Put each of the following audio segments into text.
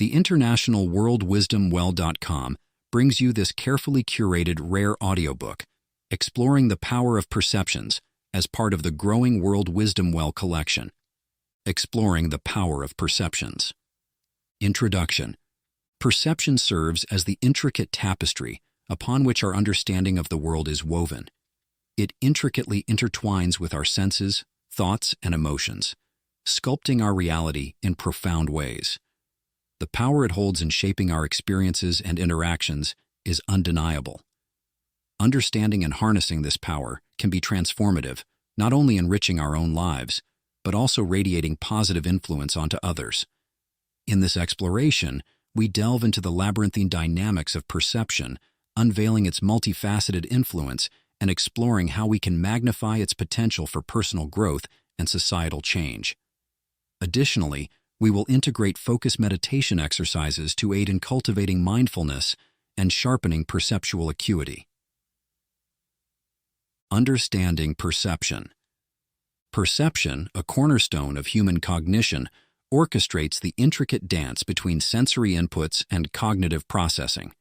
The international worldwisdomwell.com brings you this carefully curated rare audiobook, exploring the power of perceptions as part of the growing World Wisdom Well collection. Exploring the power of perceptions. Introduction. Perception serves as the intricate tapestry upon which our understanding of the world is woven. It intricately intertwines with our senses, thoughts, and emotions, sculpting our reality in profound ways. The power it holds in shaping our experiences and interactions is undeniable. Understanding and harnessing this power can be transformative, not only enriching our own lives, but also radiating positive influence onto others. In this exploration, we delve into the labyrinthine dynamics of perception, unveiling its multifaceted influence and exploring how we can magnify its potential for personal growth and societal change. Additionally, we will integrate focus meditation exercises to aid in cultivating mindfulness and sharpening perceptual acuity. Understanding perception. Perception, a cornerstone of human cognition, orchestrates the intricate dance between sensory inputs and cognitive processing.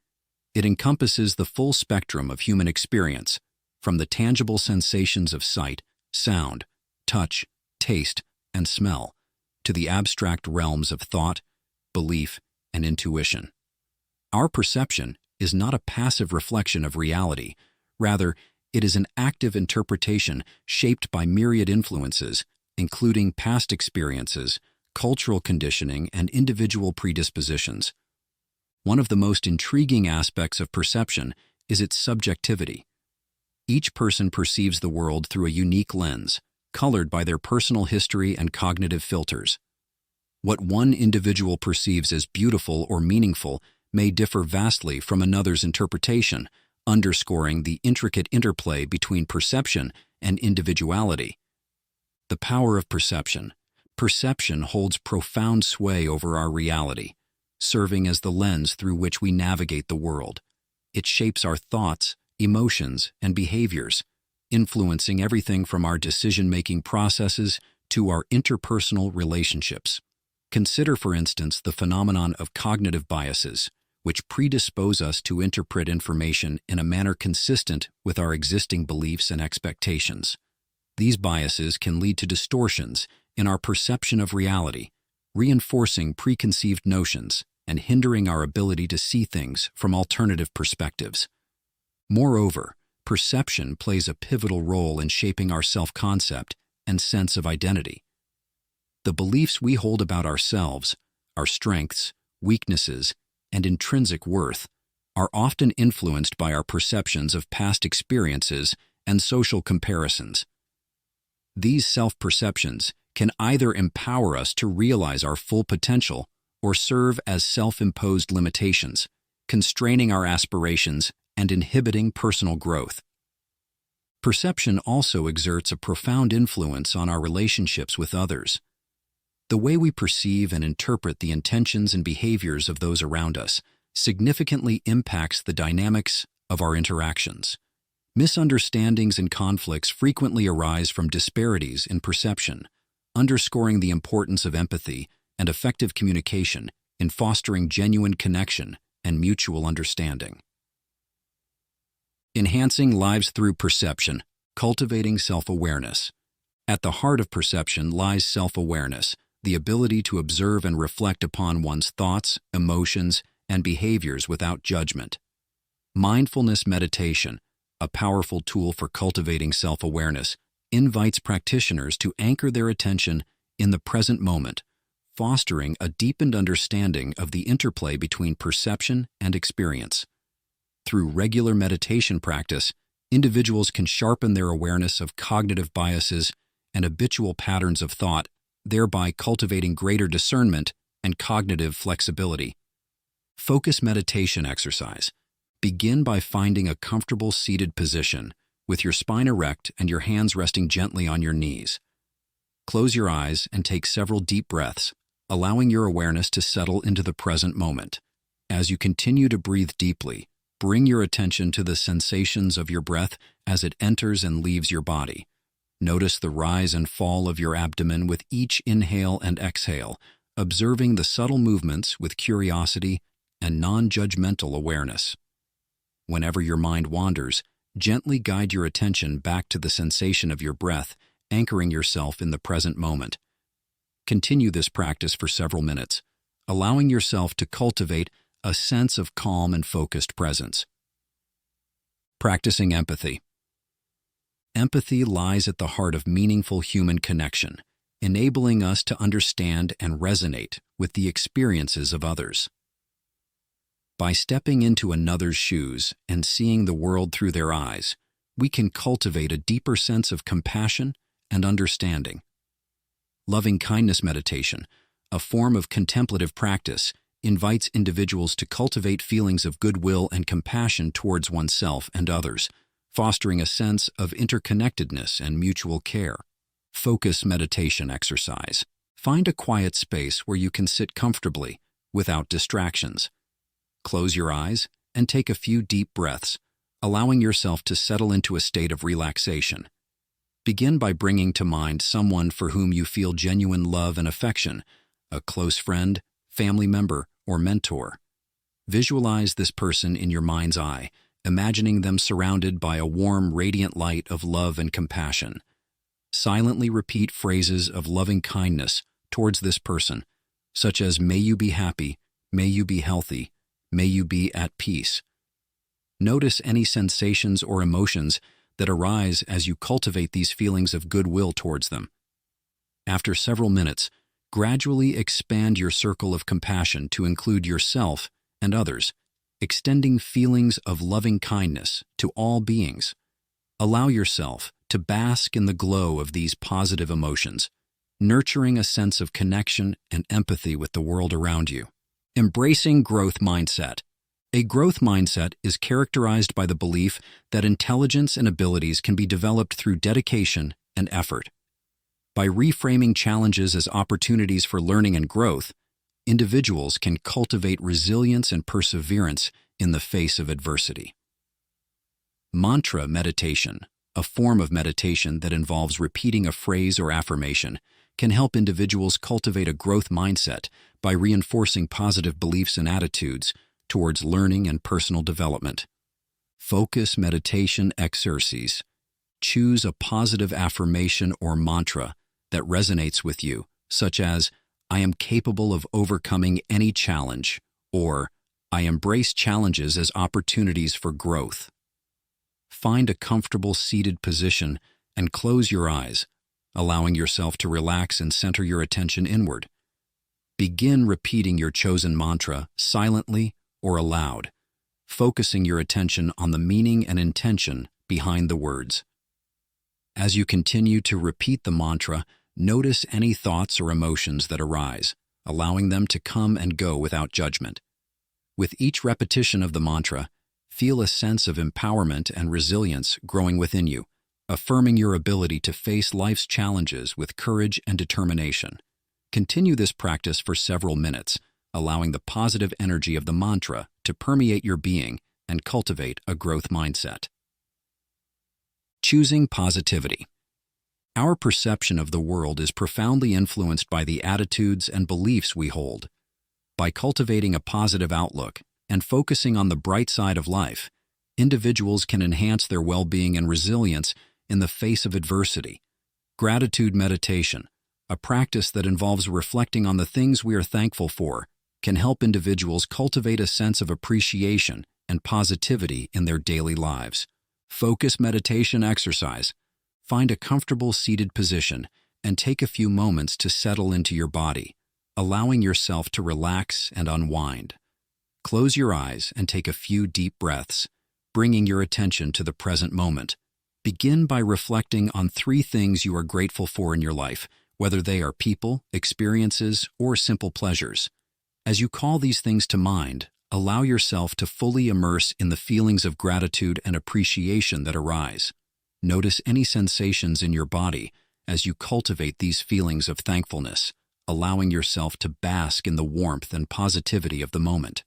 It encompasses the full spectrum of human experience, from the tangible sensations of sight, sound, touch, taste, and smell, to the abstract realms of thought, belief, and intuition. Our perception is not a passive reflection of reality. Rather, it is an active interpretation shaped by myriad influences, including past experiences, cultural conditioning, and individual predispositions. One of the most intriguing aspects of perception is its subjectivity. Each person perceives the world through a unique lens, colored by their personal history and cognitive filters. What one individual perceives as beautiful or meaningful may differ vastly from another's interpretation, underscoring the intricate interplay between perception and individuality. The power of perception. Perception holds profound sway over our reality, serving as the lens through which we navigate the world. It shapes our thoughts, emotions, and behaviors, influencing everything from our decision-making processes to our interpersonal relationships. Consider, for instance, the phenomenon of cognitive biases, which predispose us to interpret information in a manner consistent with our existing beliefs and expectations. These biases can lead to distortions in our perception of reality, reinforcing preconceived notions and hindering our ability to see things from alternative perspectives. Moreover, perception plays a pivotal role in shaping our self-concept and sense of identity. The beliefs we hold about ourselves, our strengths, weaknesses, and intrinsic worth are often influenced by our perceptions of past experiences and social comparisons. These self-perceptions can either empower us to realize our full potential or serve as self-imposed limitations, constraining our aspirations and inhibiting personal growth. Perception also exerts a profound influence on our relationships with others. The way we perceive and interpret the intentions and behaviors of those around us significantly impacts the dynamics of our interactions. Misunderstandings and conflicts frequently arise from disparities in perception, underscoring the importance of empathy and effective communication in fostering genuine connection and mutual understanding. Enhancing lives through perception, cultivating self-awareness. At the heart of perception lies self-awareness, the ability to observe and reflect upon one's thoughts, emotions, and behaviors without judgment. Mindfulness meditation, a powerful tool for cultivating self-awareness, invites practitioners to anchor their attention in the present moment, fostering a deepened understanding of the interplay between perception and experience. Through regular meditation practice, individuals can sharpen their awareness of cognitive biases and habitual patterns of thought, thereby cultivating greater discernment and cognitive flexibility. Focus meditation exercise. Begin by finding a comfortable seated position with your spine erect and your hands resting gently on your knees. Close your eyes and take several deep breaths, allowing your awareness to settle into the present moment. As you continue to breathe deeply, bring your attention to the sensations of your breath as it enters and leaves your body. Notice the rise and fall of your abdomen with each inhale and exhale, observing the subtle movements with curiosity and non-judgmental awareness. Whenever your mind wanders, gently guide your attention back to the sensation of your breath, anchoring yourself in the present moment. Continue this practice for several minutes, allowing yourself to cultivate a sense of calm and focused presence. Practicing empathy. Empathy lies at the heart of meaningful human connection, enabling us to understand and resonate with the experiences of others. By stepping into another's shoes and seeing the world through their eyes, we can cultivate a deeper sense of compassion and understanding. Loving kindness meditation, a form of contemplative practice, invites individuals to cultivate feelings of goodwill and compassion towards oneself and others, fostering a sense of interconnectedness and mutual care. Focus meditation exercise. Find a quiet space where you can sit comfortably, without distractions. Close your eyes and take a few deep breaths, allowing yourself to settle into a state of relaxation. Begin by bringing to mind someone for whom you feel genuine love and affection, a close friend, family member, or mentor. Visualize this person in your mind's eye, imagining them surrounded by a warm, radiant light of love and compassion. Silently repeat phrases of loving kindness towards this person, such as "May you be happy, may you be healthy, may you be at peace." Notice any sensations or emotions that arise as you cultivate these feelings of goodwill towards them. After several minutes, gradually expand your circle of compassion to include yourself and others, extending feelings of loving kindness to all beings. Allow yourself to bask in the glow of these positive emotions, nurturing a sense of connection and empathy with the world around you. Embracing growth mindset. A growth mindset is characterized by the belief that intelligence and abilities can be developed through dedication and effort. By reframing challenges as opportunities for learning and growth, individuals can cultivate resilience and perseverance in the face of adversity. Mantra meditation, a form of meditation that involves repeating a phrase or affirmation, can help individuals cultivate a growth mindset by reinforcing positive beliefs and attitudes towards learning and personal development. Focus meditation exercises. Choose a positive affirmation or mantra that resonates with you, such as, "I am capable of overcoming any challenge," or "I embrace challenges as opportunities for growth." Find a comfortable seated position and close your eyes, allowing yourself to relax and center your attention inward. Begin repeating your chosen mantra silently or aloud, focusing your attention on the meaning and intention behind the words. As you continue to repeat the mantra, notice any thoughts or emotions that arise, allowing them to come and go without judgment. With each repetition of the mantra, feel a sense of empowerment and resilience growing within you, affirming your ability to face life's challenges with courage and determination. Continue this practice for several minutes, allowing the positive energy of the mantra to permeate your being and cultivate a growth mindset. Choosing positivity. Our perception of the world is profoundly influenced by the attitudes and beliefs we hold. By cultivating a positive outlook and focusing on the bright side of life, individuals can enhance their well-being and resilience in the face of adversity. Gratitude meditation, a practice that involves reflecting on the things we are thankful for, can help individuals cultivate a sense of appreciation and positivity in their daily lives. Focus meditation exercise. Find a comfortable seated position and take a few moments to settle into your body, allowing yourself to relax and unwind. Close your eyes and take a few deep breaths, bringing your attention to the present moment. Begin by reflecting on 3 things you are grateful for in your life, whether they are people, experiences, or simple pleasures. As you call these things to mind, allow yourself to fully immerse in the feelings of gratitude and appreciation that arise. Notice any sensations in your body as you cultivate these feelings of thankfulness, allowing yourself to bask in the warmth and positivity of the moment.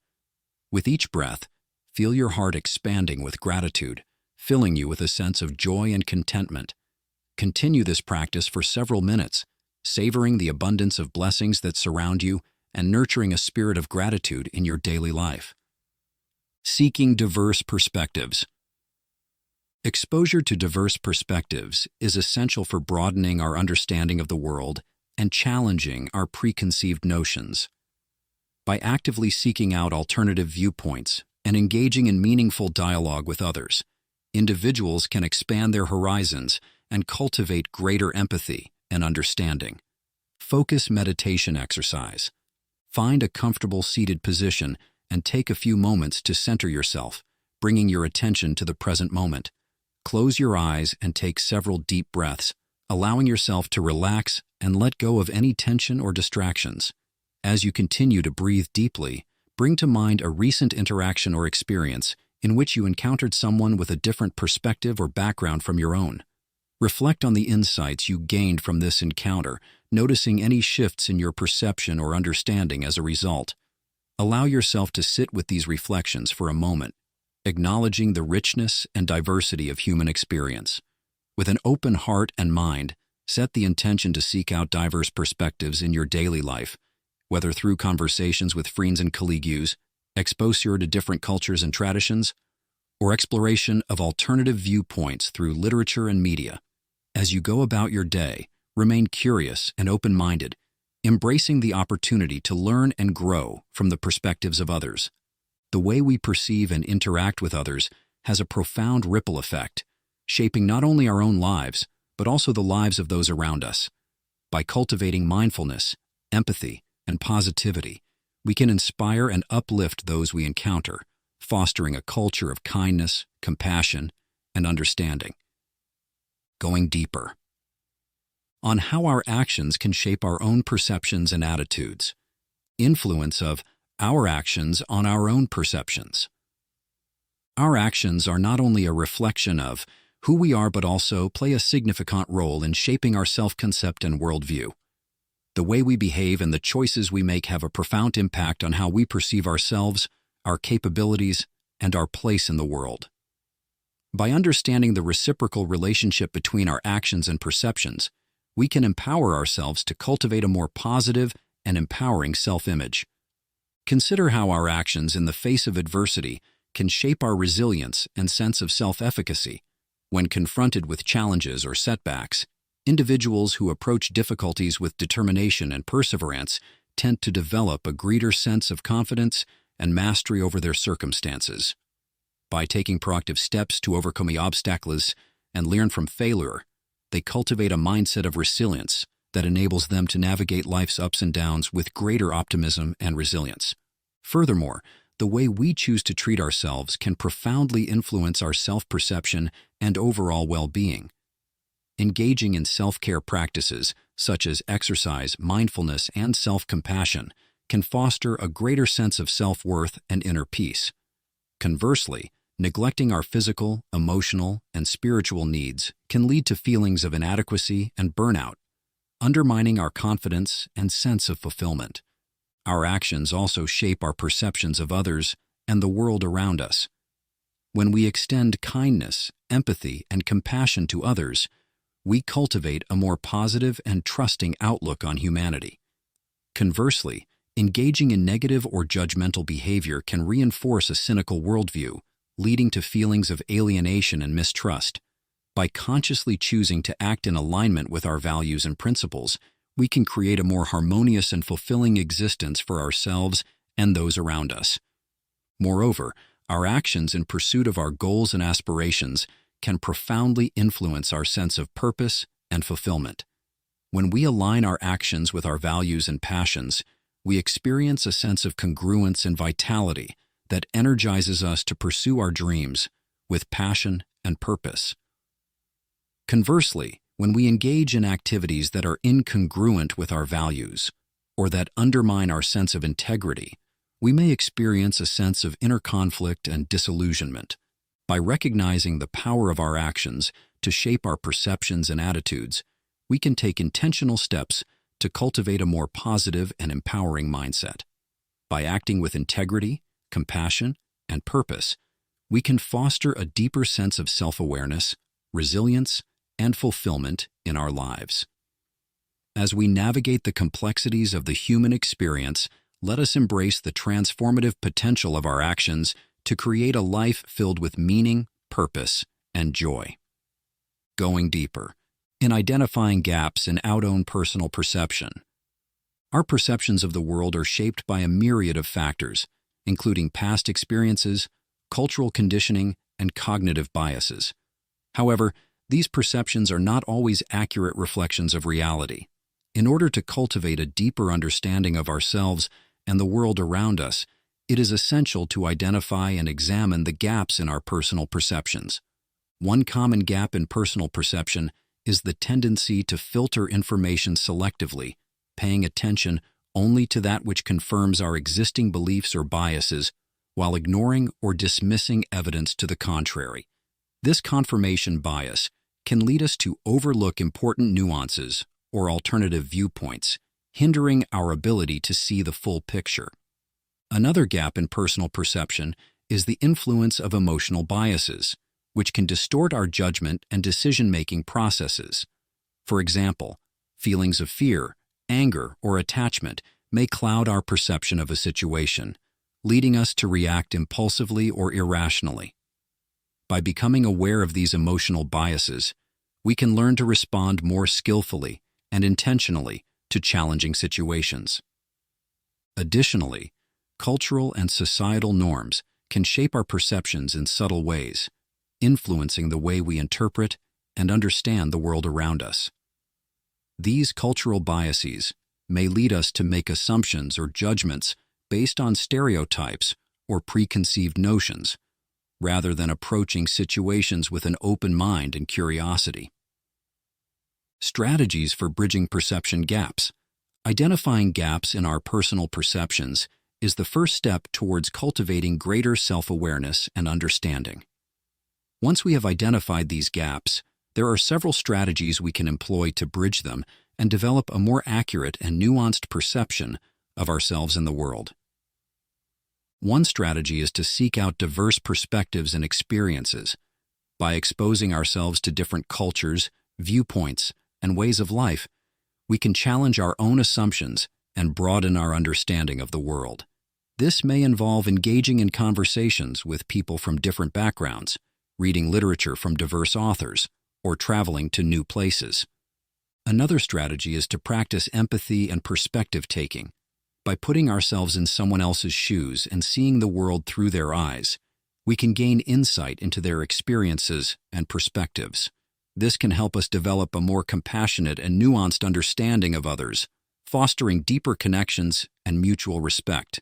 With each breath, feel your heart expanding with gratitude, filling you with a sense of joy and contentment. Continue this practice for several minutes, savoring the abundance of blessings that surround you and nurturing a spirit of gratitude in your daily life. Seeking diverse perspectives. Exposure to diverse perspectives is essential for broadening our understanding of the world and challenging our preconceived notions. By actively seeking out alternative viewpoints and engaging in meaningful dialogue with others, individuals can expand their horizons and cultivate greater empathy and understanding. Focus meditation exercise. Find a comfortable seated position and take a few moments to center yourself, bringing your attention to the present moment. Close your eyes and take several deep breaths, allowing yourself to relax and let go of any tension or distractions. As you continue to breathe deeply, bring to mind a recent interaction or experience in which you encountered someone with a different perspective or background from your own. Reflect on the insights you gained from this encounter, noticing any shifts in your perception or understanding as a result. Allow yourself to sit with these reflections for a moment, acknowledging the richness and diversity of human experience. With an open heart and mind, set the intention to seek out diverse perspectives in your daily life, whether through conversations with friends and colleagues, exposure to different cultures and traditions, or exploration of alternative viewpoints through literature and media. As you go about your day, remain curious and open-minded, embracing the opportunity to learn and grow from the perspectives of others. The way we perceive and interact with others has a profound ripple effect, shaping not only our own lives, but also the lives of those around us. By cultivating mindfulness, empathy, and positivity, we can inspire and uplift those we encounter, fostering a culture of kindness, compassion, and understanding. Going deeper. On how our actions can shape our own perceptions and attitudes. Influence of our actions on our own perceptions. Our actions are not only a reflection of who we are but also play a significant role in shaping our self-concept and worldview. The way we behave and the choices we make have a profound impact on how we perceive ourselves, our capabilities, and our place in the world. By understanding the reciprocal relationship between our actions and perceptions, we can empower ourselves to cultivate a more positive and empowering self-image. Consider how our actions in the face of adversity can shape our resilience and sense of self-efficacy. When confronted with challenges or setbacks, individuals who approach difficulties with determination and perseverance tend to develop a greater sense of confidence and mastery over their circumstances. By taking proactive steps to overcome the obstacles and learn from failure, they cultivate a mindset of resilience that enables them to navigate life's ups and downs with greater optimism and resilience. Furthermore, the way we choose to treat ourselves can profoundly influence our self-perception and overall well-being. Engaging in self-care practices, such as exercise, mindfulness, and self-compassion, can foster a greater sense of self-worth and inner peace. Conversely, neglecting our physical, emotional, and spiritual needs can lead to feelings of inadequacy and burnout, undermining our confidence and sense of fulfillment. Our actions also shape our perceptions of others and the world around us. When we extend kindness, empathy, and compassion to others, we cultivate a more positive and trusting outlook on humanity. Conversely, engaging in negative or judgmental behavior can reinforce a cynical worldview, leading to feelings of alienation and mistrust. By consciously choosing to act in alignment with our values and principles, we can create a more harmonious and fulfilling existence for ourselves and those around us. Moreover, our actions in pursuit of our goals and aspirations can profoundly influence our sense of purpose and fulfillment. When we align our actions with our values and passions, we experience a sense of congruence and vitality that energizes us to pursue our dreams with passion and purpose. Conversely, when we engage in activities that are incongruent with our values or that undermine our sense of integrity, we may experience a sense of inner conflict and disillusionment. By recognizing the power of our actions to shape our perceptions and attitudes, we can take intentional steps to cultivate a more positive and empowering mindset. By acting with integrity, compassion, and purpose, we can foster a deeper sense of self-awareness, resilience, and fulfillment in our lives. As we navigate the complexities of the human experience, let us embrace the transformative potential of our actions to create a life filled with meaning, purpose, and joy. Going deeper. In identifying gaps in our own personal perception. Our perceptions of the world are shaped by a myriad of factors, including past experiences, cultural conditioning, and cognitive biases. However, these perceptions are not always accurate reflections of reality. In order to cultivate a deeper understanding of ourselves and the world around us, it is essential to identify and examine the gaps in our personal perceptions. One common gap in personal perception is the tendency to filter information selectively, paying attention only to that which confirms our existing beliefs or biases, while ignoring or dismissing evidence to the contrary. This confirmation bias can lead us to overlook important nuances or alternative viewpoints, hindering our ability to see the full picture. Another gap in personal perception is the influence of emotional biases, which can distort our judgment and decision-making processes. For example, feelings of fear, anger, or attachment may cloud our perception of a situation, leading us to react impulsively or irrationally. By becoming aware of these emotional biases, we can learn to respond more skillfully and intentionally to challenging situations. Additionally, cultural and societal norms can shape our perceptions in subtle ways, influencing the way we interpret and understand the world around us. These cultural biases may lead us to make assumptions or judgments based on stereotypes or preconceived notions, rather than approaching situations with an open mind and curiosity. Strategies for bridging perception gaps. Identifying gaps in our personal perceptions is the first step towards cultivating greater self-awareness and understanding. Once we have identified these gaps, there are several strategies we can employ to bridge them and develop a more accurate and nuanced perception of ourselves and the world. One strategy is to seek out diverse perspectives and experiences. By exposing ourselves to different cultures, viewpoints, and ways of life, we can challenge our own assumptions and broaden our understanding of the world. This may involve engaging in conversations with people from different backgrounds, reading literature from diverse authors, or traveling to new places. Another strategy is to practice empathy and perspective-taking. By putting ourselves in someone else's shoes and seeing the world through their eyes, we can gain insight into their experiences and perspectives. This can help us develop a more compassionate and nuanced understanding of others, fostering deeper connections and mutual respect.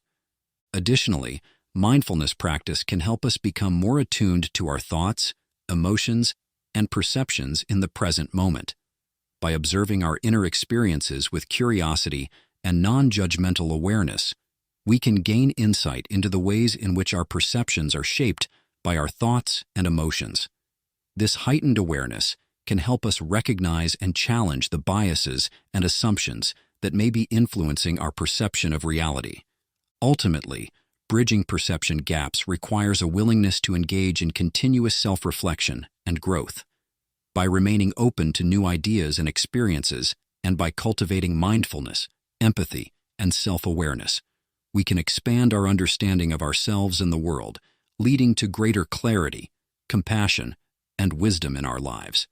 Additionally, mindfulness practice can help us become more attuned to our thoughts, emotions, and perceptions in the present moment. By observing our inner experiences with curiosity and non-judgmental awareness, we can gain insight into the ways in which our perceptions are shaped by our thoughts and emotions. This heightened awareness can help us recognize and challenge the biases and assumptions that may be influencing our perception of reality. Ultimately, bridging perception gaps requires a willingness to engage in continuous self-reflection and growth. By remaining open to new ideas and experiences, and by cultivating mindfulness, empathy, and self-awareness, we can expand our understanding of ourselves and the world, leading to greater clarity, compassion, and wisdom in our lives.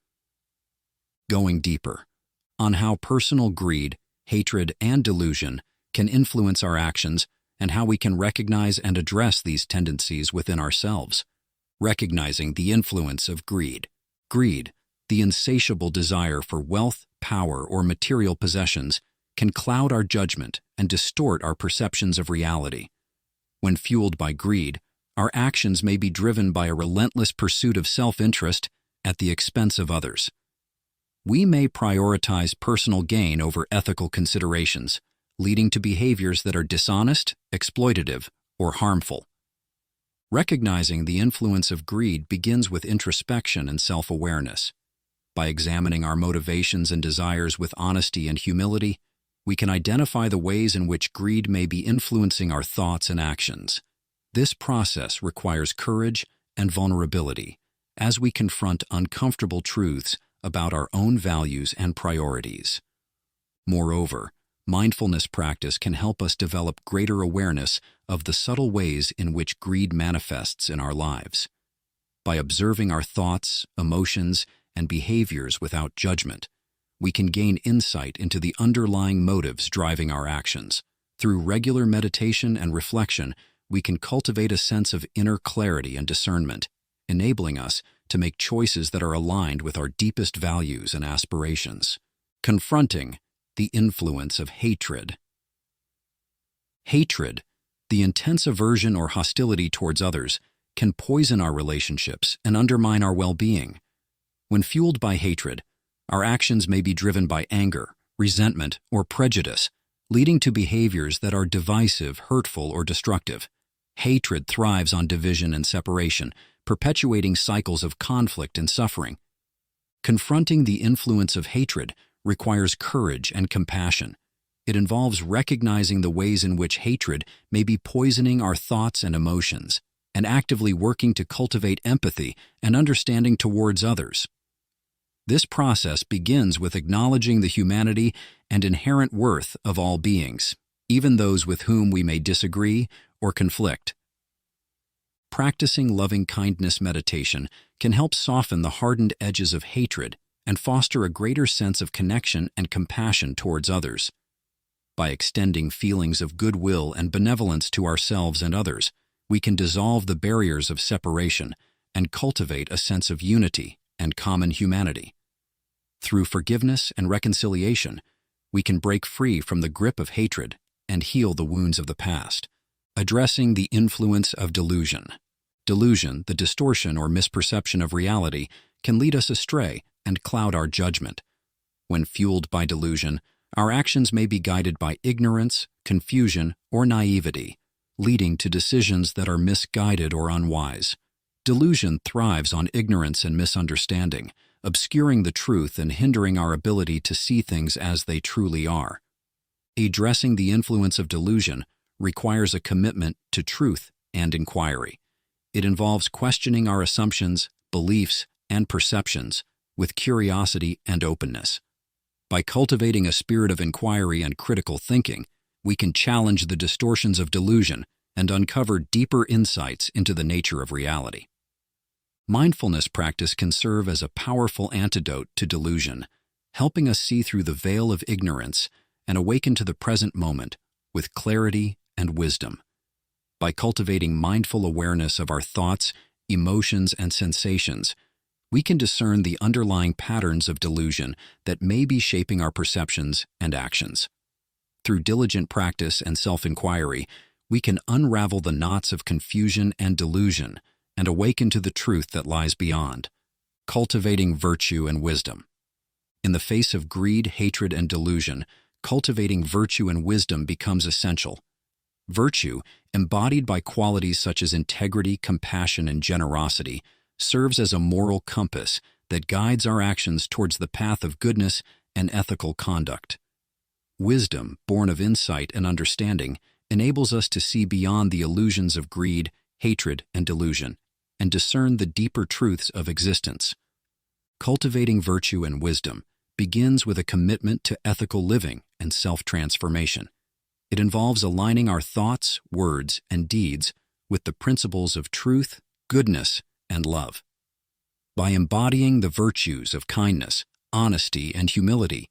Going deeper on how personal greed, hatred, and delusion can influence our actions and how we can recognize and address these tendencies within ourselves. Recognizing the influence of greed. Greed, the insatiable desire for wealth, power, or material possessions, can cloud our judgment and distort our perceptions of reality. When fueled by greed, our actions may be driven by a relentless pursuit of self-interest at the expense of others. We may prioritize personal gain over ethical considerations, leading to behaviors that are dishonest, exploitative, or harmful. Recognizing the influence of greed begins with introspection and self-awareness. By examining our motivations and desires with honesty and humility, we can identify the ways in which greed may be influencing our thoughts and actions. This process requires courage and vulnerability as we confront uncomfortable truths about our own values and priorities. Moreover, mindfulness practice can help us develop greater awareness of the subtle ways in which greed manifests in our lives. By observing our thoughts, emotions, and behaviors without judgment, we can gain insight into the underlying motives driving our actions. Through regular meditation and reflection, we can cultivate a sense of inner clarity and discernment, enabling us to make choices that are aligned with our deepest values and aspirations. Confronting the influence of hatred. Hatred, the intense aversion or hostility towards others, can poison our relationships and undermine our well-being. When fueled by hatred, our actions may be driven by anger, resentment, or prejudice, leading to behaviors that are divisive, hurtful, or destructive. Hatred thrives on division and separation, perpetuating cycles of conflict and suffering. Confronting the influence of hatred requires courage and compassion. It involves recognizing the ways in which hatred may be poisoning our thoughts and emotions, and actively working to cultivate empathy and understanding towards others. This process begins with acknowledging the humanity and inherent worth of all beings, even those with whom we may disagree or conflict. Practicing loving-kindness meditation can help soften the hardened edges of hatred and foster a greater sense of connection and compassion towards others. By extending feelings of goodwill and benevolence to ourselves and others, we can dissolve the barriers of separation and cultivate a sense of unity and common humanity. Through forgiveness and reconciliation, we can break free from the grip of hatred and heal the wounds of the past. Addressing the influence of delusion. Delusion, the distortion or misperception of reality, can lead us astray and cloud our judgment. When fueled by delusion, our actions may be guided by ignorance, confusion, or naivety, leading to decisions that are misguided or unwise. Delusion thrives on ignorance and misunderstanding, obscuring the truth and hindering our ability to see things as they truly are. Addressing the influence of delusion requires a commitment to truth and inquiry. It involves questioning our assumptions, beliefs, and perceptions with curiosity and openness. By cultivating a spirit of inquiry and critical thinking, we can challenge the distortions of delusion and uncover deeper insights into the nature of reality. Mindfulness practice can serve as a powerful antidote to delusion, helping us see through the veil of ignorance and awaken to the present moment with clarity and wisdom. By cultivating mindful awareness of our thoughts, emotions, and sensations, we can discern the underlying patterns of delusion that may be shaping our perceptions and actions. Through diligent practice and self-inquiry, we can unravel the knots of confusion and delusion and awaken to the truth that lies beyond. Cultivating virtue and wisdom. In the face of greed, hatred, and delusion, cultivating virtue and wisdom becomes essential. Virtue, embodied by qualities such as integrity, compassion, and generosity, serves as a moral compass that guides our actions towards the path of goodness and ethical conduct. Wisdom, born of insight and understanding, enables us to see beyond the illusions of greed, hatred, and delusion, and discern the deeper truths of existence. Cultivating virtue and wisdom begins with a commitment to ethical living and self-transformation. It involves aligning our thoughts, words, and deeds with the principles of truth, goodness, and love. By embodying the virtues of kindness, honesty, and humility,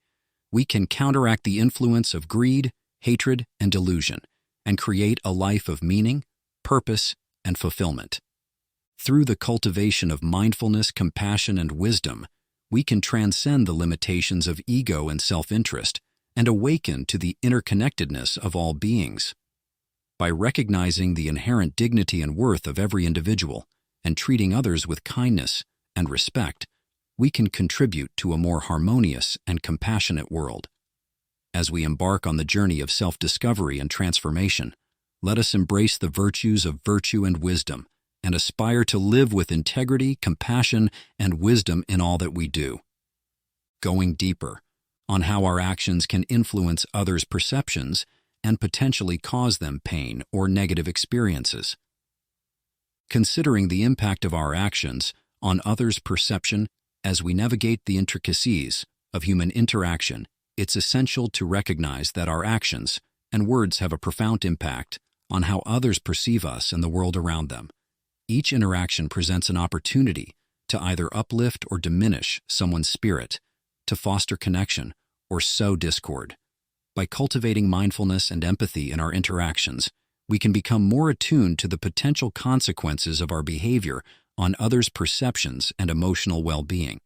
we can counteract the influence of greed, hatred, and delusion, and create a life of meaning, purpose, and fulfillment. Through the cultivation of mindfulness, compassion, and wisdom, we can transcend the limitations of ego and self-interest and awaken to the interconnectedness of all beings. By recognizing the inherent dignity and worth of every individual and treating others with kindness and respect, we can contribute to a more harmonious and compassionate world. As we embark on the journey of self-discovery and transformation, let us embrace the virtues of virtue and wisdom and aspire to live with integrity, compassion, and wisdom in all that we do. Going deeper on how our actions can influence others' perceptions and potentially cause them pain or negative experiences. Considering the impact of our actions on others' perception as we navigate the intricacies of human interaction it's essential to recognize that our actions and words have a profound impact on how others perceive us and the world around them. Each interaction presents an opportunity to either uplift or diminish someone's spirit, to foster connection or sow discord. By cultivating mindfulness and empathy in our interactions, we can become more attuned to the potential consequences of our behavior on others' perceptions and emotional well-being.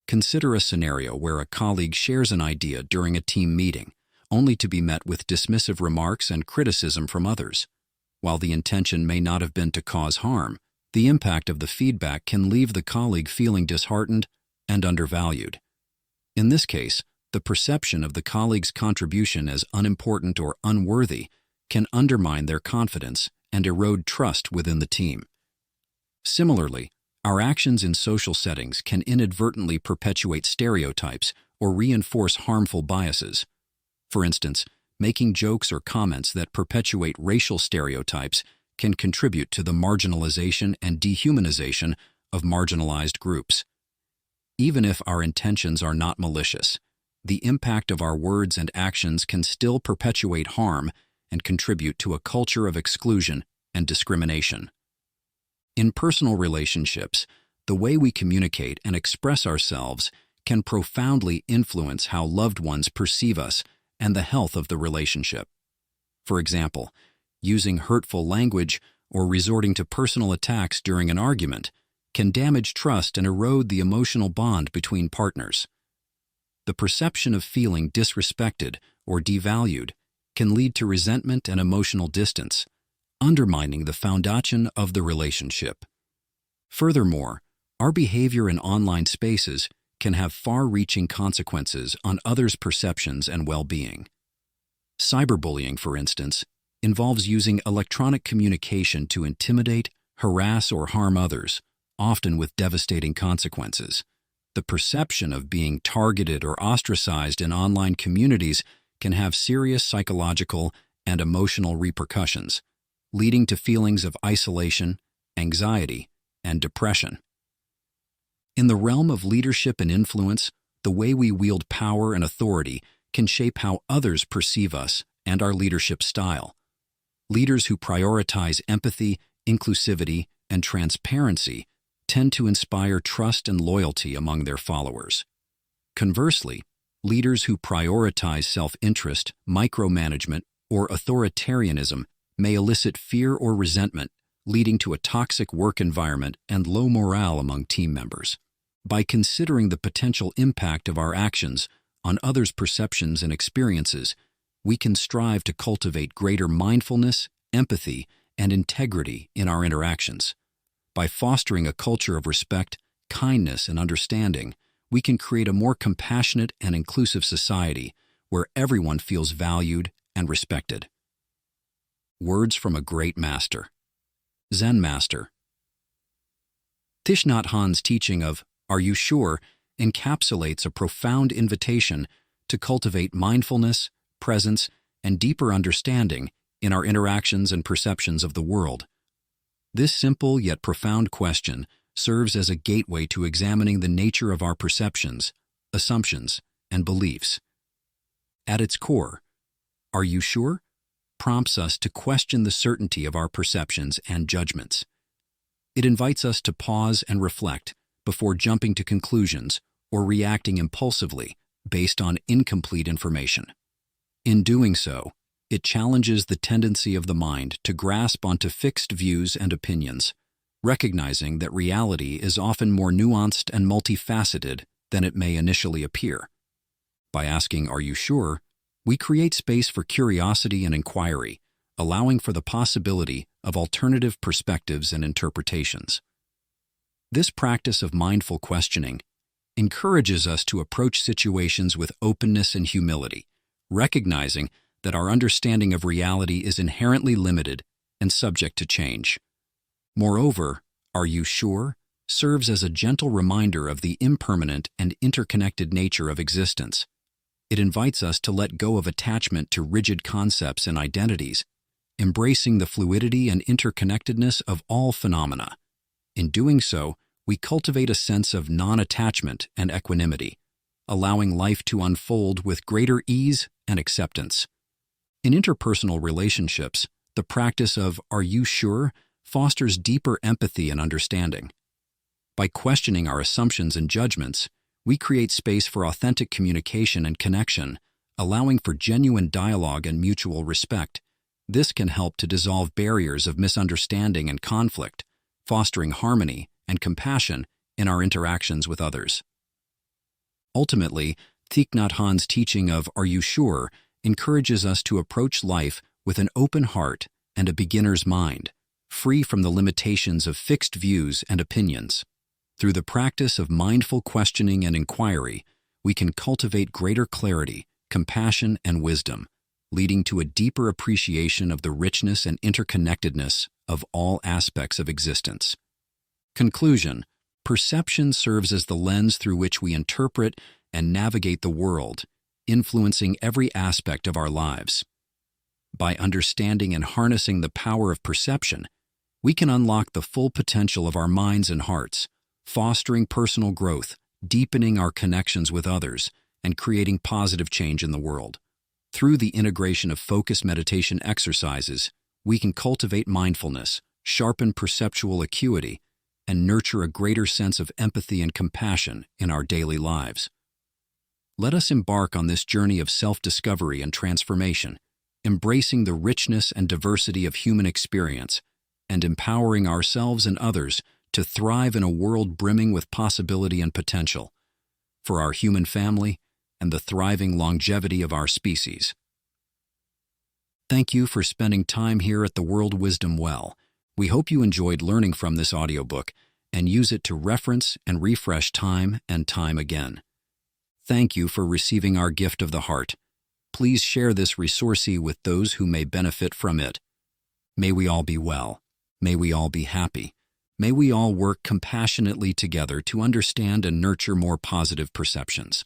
Consider a scenario where a colleague shares an idea during a team meeting, only to be met with dismissive remarks and criticism from others. While the intention may not have been to cause harm, the impact of the feedback can leave the colleague feeling disheartened and undervalued. In this case, the perception of the colleague's contribution as unimportant or unworthy can undermine their confidence and erode trust within the team. Similarly, our actions in social settings can inadvertently perpetuate stereotypes or reinforce harmful biases. For instance, making jokes or comments that perpetuate racial stereotypes can contribute to the marginalization and dehumanization of marginalized groups. Even if our intentions are not malicious, the impact of our words and actions can still perpetuate harm and contribute to a culture of exclusion and discrimination. In personal relationships, the way we communicate and express ourselves can profoundly influence how loved ones perceive us and the health of the relationship. For example, using hurtful language or resorting to personal attacks during an argument can damage trust and erode the emotional bond between partners. The perception of feeling disrespected or devalued can lead to resentment and emotional distance, undermining the foundation of the relationship. Furthermore, our behavior in online spaces can have far-reaching consequences on others' perceptions and well-being. Cyberbullying, for instance, involves using electronic communication to intimidate, harass, or harm others, often with devastating consequences. The perception of being targeted or ostracized in online communities can have serious psychological and emotional repercussions, leading to feelings of isolation, anxiety, and depression. In the realm of leadership and influence, the way we wield power and authority can shape how others perceive us and our leadership style. Leaders who prioritize empathy, inclusivity, and transparency tend to inspire trust and loyalty among their followers. Conversely, leaders who prioritize self-interest, micromanagement, or authoritarianism may elicit fear or resentment, leading to a toxic work environment and low morale among team members. By considering the potential impact of our actions on others' perceptions and experiences, we can strive to cultivate greater mindfulness, empathy, and integrity in our interactions. By fostering a culture of respect, kindness, and understanding, we can create a more compassionate and inclusive society where everyone feels valued and respected. Words from a great master. Zen master. Thich Nhat Hanh's teaching of "Are you sure?" encapsulates a profound invitation to cultivate mindfulness, presence, and deeper understanding in our interactions and perceptions of the world. This simple yet profound question serves as a gateway to examining the nature of our perceptions, assumptions, and beliefs. At its core, "Are you sure?" prompts us to question the certainty of our perceptions and judgments. It invites us to pause and reflect before jumping to conclusions or reacting impulsively based on incomplete information. In doing so, it challenges the tendency of the mind to grasp onto fixed views and opinions, recognizing that reality is often more nuanced and multifaceted than it may initially appear. By asking, "Are you sure?" we create space for curiosity and inquiry, allowing for the possibility of alternative perspectives and interpretations. This practice of mindful questioning encourages us to approach situations with openness and humility, recognizing that our understanding of reality is inherently limited and subject to change. Moreover, "Are you sure?" serves as a gentle reminder of the impermanent and interconnected nature of existence. It invites us to let go of attachment to rigid concepts and identities, embracing the fluidity and interconnectedness of all phenomena. In doing so, we cultivate a sense of non-attachment and equanimity, allowing life to unfold with greater ease and acceptance. In interpersonal relationships, the practice of "are you sure?" fosters deeper empathy and understanding. By questioning our assumptions and judgments, we create space for authentic communication and connection, allowing for genuine dialogue and mutual respect. This can help to dissolve barriers of misunderstanding and conflict, fostering harmony and compassion in our interactions with others. Ultimately, Thich Nhat Hanh's teaching of "are you sure?" encourages us to approach life with an open heart and a beginner's mind, free from the limitations of fixed views and opinions. Through the practice of mindful questioning and inquiry, we can cultivate greater clarity, compassion, and wisdom, leading to a deeper appreciation of the richness and interconnectedness of all aspects of existence. Conclusion: perception serves as the lens through which we interpret and navigate the world, influencing every aspect of our lives. By understanding and harnessing the power of perception, we can unlock the full potential of our minds and hearts, fostering personal growth, deepening our connections with others, and creating positive change in the world. Through the integration of focused meditation exercises, we can cultivate mindfulness, sharpen perceptual acuity, and nurture a greater sense of empathy and compassion in our daily lives. Let us embark on this journey of self-discovery and transformation, embracing the richness and diversity of human experience, and empowering ourselves and others to thrive in a world brimming with possibility and potential, for our human family and the thriving longevity of our species. Thank you for spending time here at the World Wisdom Well. We hope you enjoyed learning from this audiobook and use it to reference and refresh time and time again. Thank you for receiving our gift of the heart. Please share this resource with those who may benefit from it. May we all be well. May we all be happy. May we all work compassionately together to understand and nurture more positive perceptions.